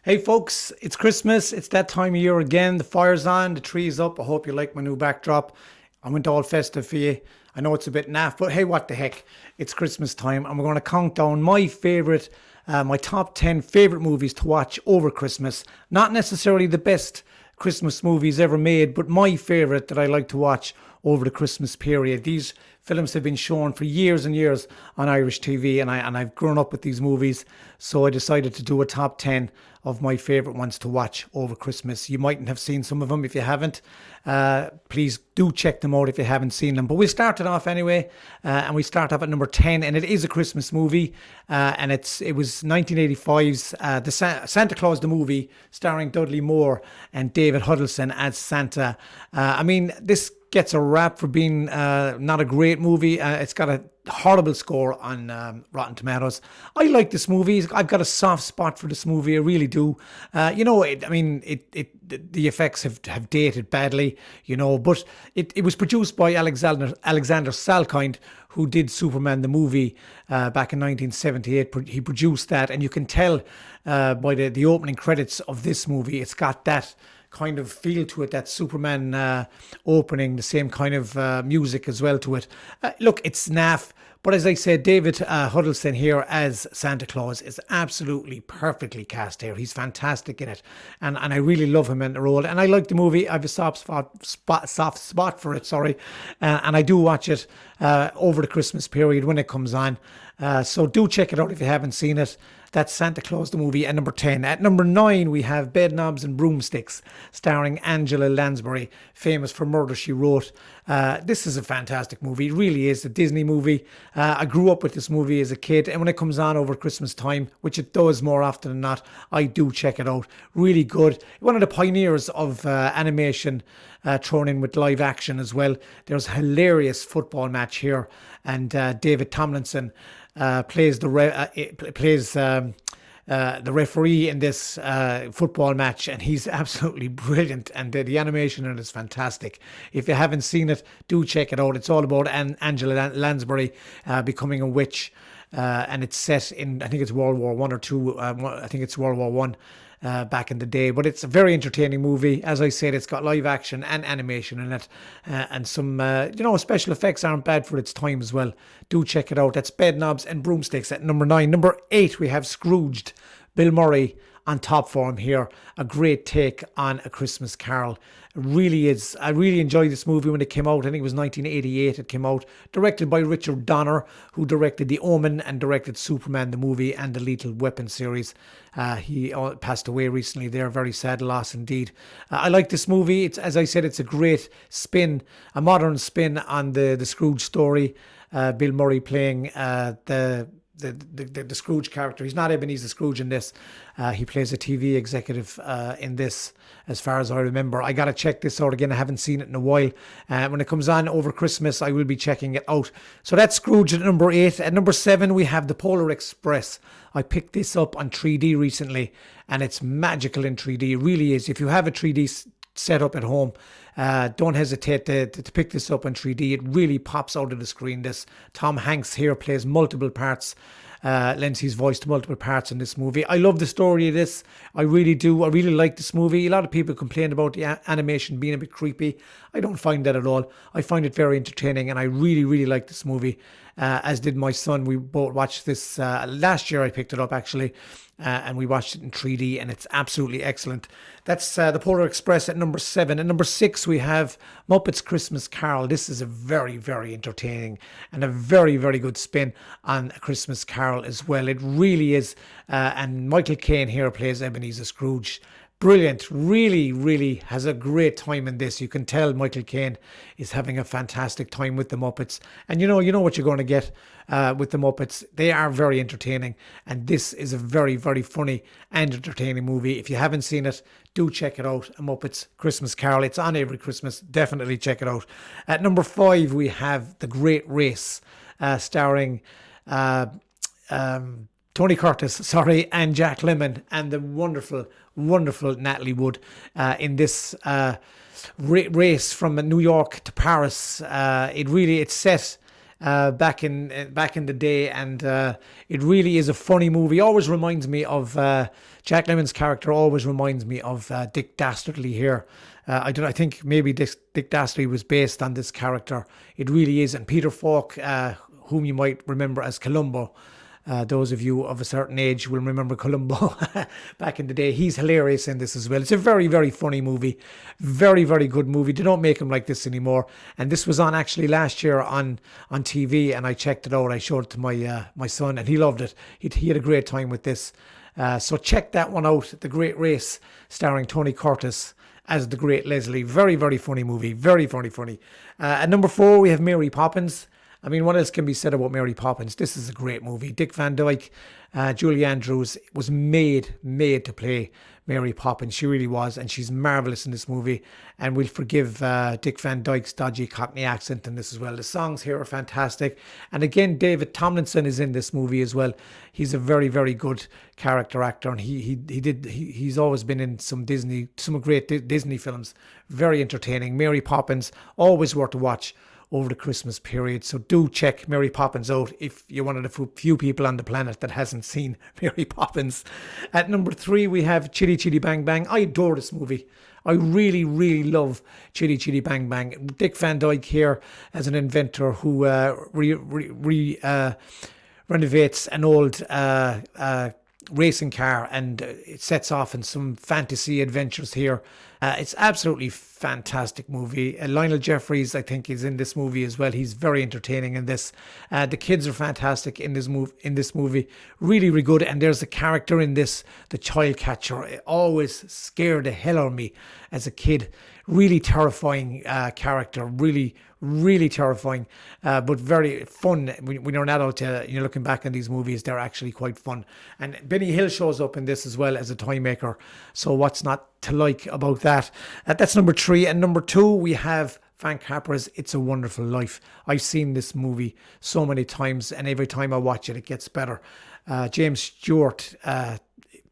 Hey folks, it's Christmas. It's that time of year again. The fire's on, the tree's up. I hope you like my new backdrop. I went all festive for you. I know it's a bit naff, but hey, what the heck? It's Christmas time, and we're going to count down my top 10 favorite movies to watch over Christmas. Not necessarily the best Christmas movies ever made, but my favorite that I like to watch over the Christmas period. These films have been shown for years and years on Irish TV, and I've grown up with these movies, so I decided to do a top 10 of my favorite ones to watch over Christmas. You mightn't have seen some of them. If you haven't, please do check them out if you haven't seen them. But we started off anyway, and we start off at number 10, and it is a Christmas movie, and it was 1985's Santa Claus the movie, starring Dudley Moore and David Huddleston as Santa. This gets a rap for being not a great movie. It's got a horrible score on Rotten Tomatoes. I like this movie. I've got a soft spot for this movie. I really do. The effects have dated badly, but it was produced by Alexander Salkind, who did Superman the movie back in 1978. He produced that, and you can tell by the opening credits of this movie, it's got that kind of feel to it, that Superman opening, the same kind of music as well to it. Look, it's naff, but as I said, David Huddleston here as Santa Claus is absolutely perfectly cast here. He's fantastic in it, and I really love him in the role, and I like the movie. I have a soft spot for it, and I do watch it over the Christmas period when it comes on. So do check it out if you haven't seen it. That's Santa Claus the movie at number 10. At number 9, we have Bedknobs and Broomsticks, starring Angela Lansbury, famous for Murder, She Wrote. This is a fantastic movie. It really is a Disney movie. I grew up with this movie as a kid, and when it comes on over Christmas time, which it does more often than not, I do check it out. Really good. One of the pioneers of animation, thrown in with live action as well. There's a hilarious football match here, and David Tomlinson plays the referee in this football match, and he's absolutely brilliant, and the animation in it is fantastic. If you haven't seen it, do check it out. It's all about Angela Lansbury becoming a witch, and it's set in, I think it's World War One or two. I think it's World War One. Back in the day, but it's a very entertaining movie. As I said, it's got live action and animation in it, and some special effects aren't bad for its time as well. Do check it out. That's Bedknobs and Broomsticks at number 9. Number 8, we have Scrooged. Bill Murray on top form here. A great take on A Christmas Carol. It really is. I really enjoyed this movie when it came out. I think it was 1988 it came out. Directed by Richard Donner, who directed The Omen and directed Superman the movie and the Lethal Weapon series. He passed away recently there. Very sad loss indeed. I like this movie. It's, as I said, it's a great spin, a modern spin on the Scrooge story. Bill Murray playing the Scrooge character. He's not Ebenezer Scrooge in this. He plays a TV executive in this, as far as I remember. I got to check this out again. I haven't seen it in a while. When it comes on over Christmas, I will be checking it out. So that's Scrooge at number 8. At number 7, we have The Polar Express. I picked this up on 3D recently, and it's magical in 3D. It really is. If you have a 3D set up at home, don't hesitate to pick this up in 3D. It really pops out of the screen. This Tom Hanks here plays multiple parts, lends his voice to multiple parts in this movie. I love the story of this. I really do. I really like this movie. A lot of people complain about the animation being a bit creepy. I don't find that at all. I find it very entertaining, and I really, really like this movie, as did my son. We both watched this last year. I picked it up actually, and we watched it in 3D, and it's absolutely excellent. That's The Polar Express at number 7. At number 6, we have Muppet's Christmas Carol. This is a very, very entertaining and a very, very good spin on A Christmas Carol as well. It really is. And Michael Caine here plays Ebenezer Scrooge. Brilliant. Really, really has a great time in this. You can tell Michael Caine is having a fantastic time with the Muppets. And you know what you're going to get with the Muppets. They are very entertaining. And this is a very, very funny and entertaining movie. If you haven't seen it, do check it out. A Muppet's Christmas Carol. It's on every Christmas. Definitely check it out. At number 5, we have The Great Race, starring Tony Curtis, and Jack Lemmon, and the wonderful, wonderful Natalie Wood in this race from New York to Paris. It's set back in the day, and it really is a funny movie. Always reminds me of Jack Lemmon's character always reminds me of Dick Dastardly here. I think maybe Dick Dastardly was based on this character. It really is. And Peter Falk, whom you might remember as Columbo. Those of you of a certain age will remember Columbo back in the day. He's hilarious in this as well. It's a very, very funny movie. Very, very good movie. They don't make them like this anymore. And this was on actually last year on TV, and I checked it out. I showed it to my son, and he loved it. He had a great time with this. So check that one out. The Great Race, starring Tony Curtis as the Great Leslie. Very, very funny movie. Very, very funny. At number 4, we have Mary Poppins. I mean, what else can be said about Mary Poppins? This is a great movie. Dick Van Dyke, Julie Andrews was made to play Mary Poppins. She really was, and she's marvellous in this movie. And we'll forgive Dick Van Dyke's dodgy Cockney accent in this as well. The songs here are fantastic. And again, David Tomlinson is in this movie as well. He's a very, very good character actor, and he's always been in some great Disney films. Very entertaining. Mary Poppins, always worth a watch over the Christmas period. So do check Mary Poppins out if you're one of the few people on the planet that hasn't seen Mary Poppins. At number 3, we have Chitty Chitty Bang Bang. I adore this movie. I really, really love Chitty Chitty Bang Bang. Dick Van Dyke here as an inventor who renovates an old racing car, and it sets off in some fantasy adventures here. It's absolutely fantastic movie. Lionel Jeffries, I think, is in this movie as well. He's very entertaining in this. The kids are fantastic in this movie. Really, really good. And there's a character in this, the child catcher. It always scared the hell out of me as a kid. Really terrifying character. Really, really terrifying, but very fun. When you're an adult, you're looking back on these movies, they're actually quite fun. And Benny Hill shows up in this as well as a toy maker. So what's not to like about that? That's number 3. And number 2, we have Frank Capra's It's a Wonderful Life. I've seen this movie so many times, and every time I watch it, it gets better. James Stewart,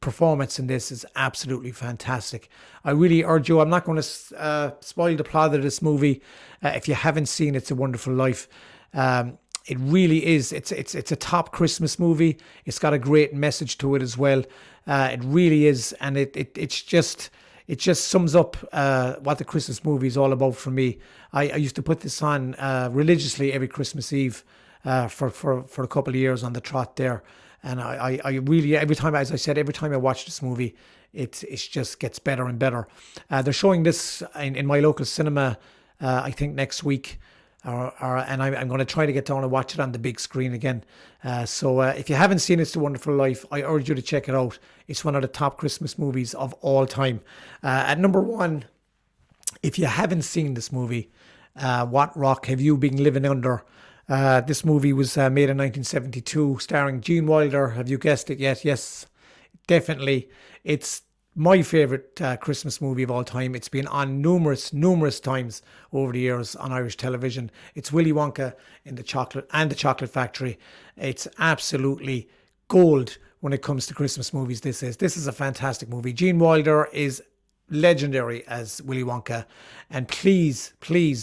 performance in this is absolutely fantastic. I really urge you, I'm not going to spoil the plot of this movie. If you haven't seen It's a Wonderful Life, it really is. It's a top Christmas movie. It's got a great message to it as well. It really is, and it just sums up what the Christmas movie is all about for me. I used to put this on religiously every Christmas Eve for a couple of years on the trot there. And I really, every time I watch this movie, it just gets better and better. They're showing this in my local cinema, I think next week, and I'm going to try to get down and watch it on the big screen again. So if you haven't seen It's a Wonderful Life, I urge you to check it out. It's one of the top Christmas movies of all time. At number 1, if you haven't seen this movie, what rock have you been living under? This movie was made in 1972, starring Gene Wilder. Have you guessed it yet? Yes, definitely. It's my favourite Christmas movie of all time. It's been on numerous times over the years on Irish television. It's Willy Wonka and the Chocolate Factory. It's absolutely gold when it comes to Christmas movies. This is a fantastic movie. Gene Wilder is legendary as Willy Wonka, and please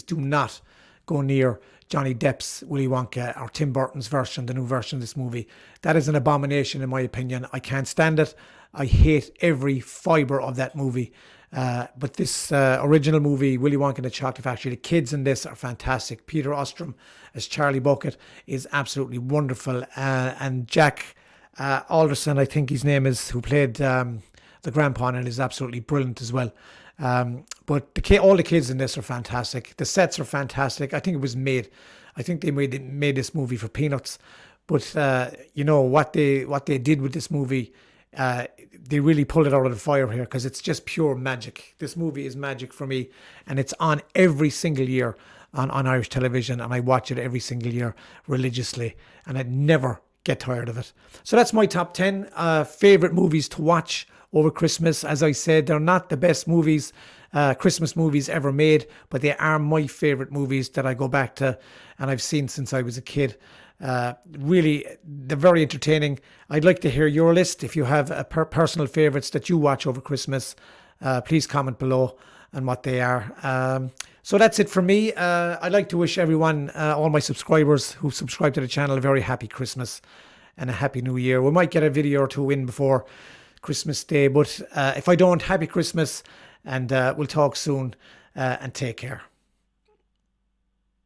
do not go near Johnny Depp's Willy Wonka or Tim Burton's version, the new version of this movie. That is an abomination in my opinion. I can't stand it. I hate every fibre of that movie. But this original movie, Willy Wonka and the Chocolate Factory, the kids in this are fantastic. Peter Ostrom as Charlie Bucket is absolutely wonderful. And Jack Alderson, I think his name is, who played the grandpa in it, is absolutely brilliant as well. But all the kids in this are fantastic. The sets are fantastic. I think they made this movie for peanuts. But what they did with this movie, they really pulled it out of the fire here, because it's just pure magic. This movie is magic for me, and it's on every single year on Irish television, and I watch it every single year religiously, and I never get tired of it. So that's my top 10 favourite movies to watch over Christmas. As I said, they're not the best movies, Christmas movies ever made, but they are my favourite movies that I go back to and I've seen since I was a kid. Really, they're very entertaining. I'd like to hear your list. If you have personal favourites that you watch over Christmas, please comment below on what they are. So that's it for me. I'd like to wish everyone, all my subscribers who subscribe to the channel, a very happy Christmas and a happy New Year. We might get a video or two in before Christmas Day. But if I don't, happy Christmas, and we'll talk soon. And take care.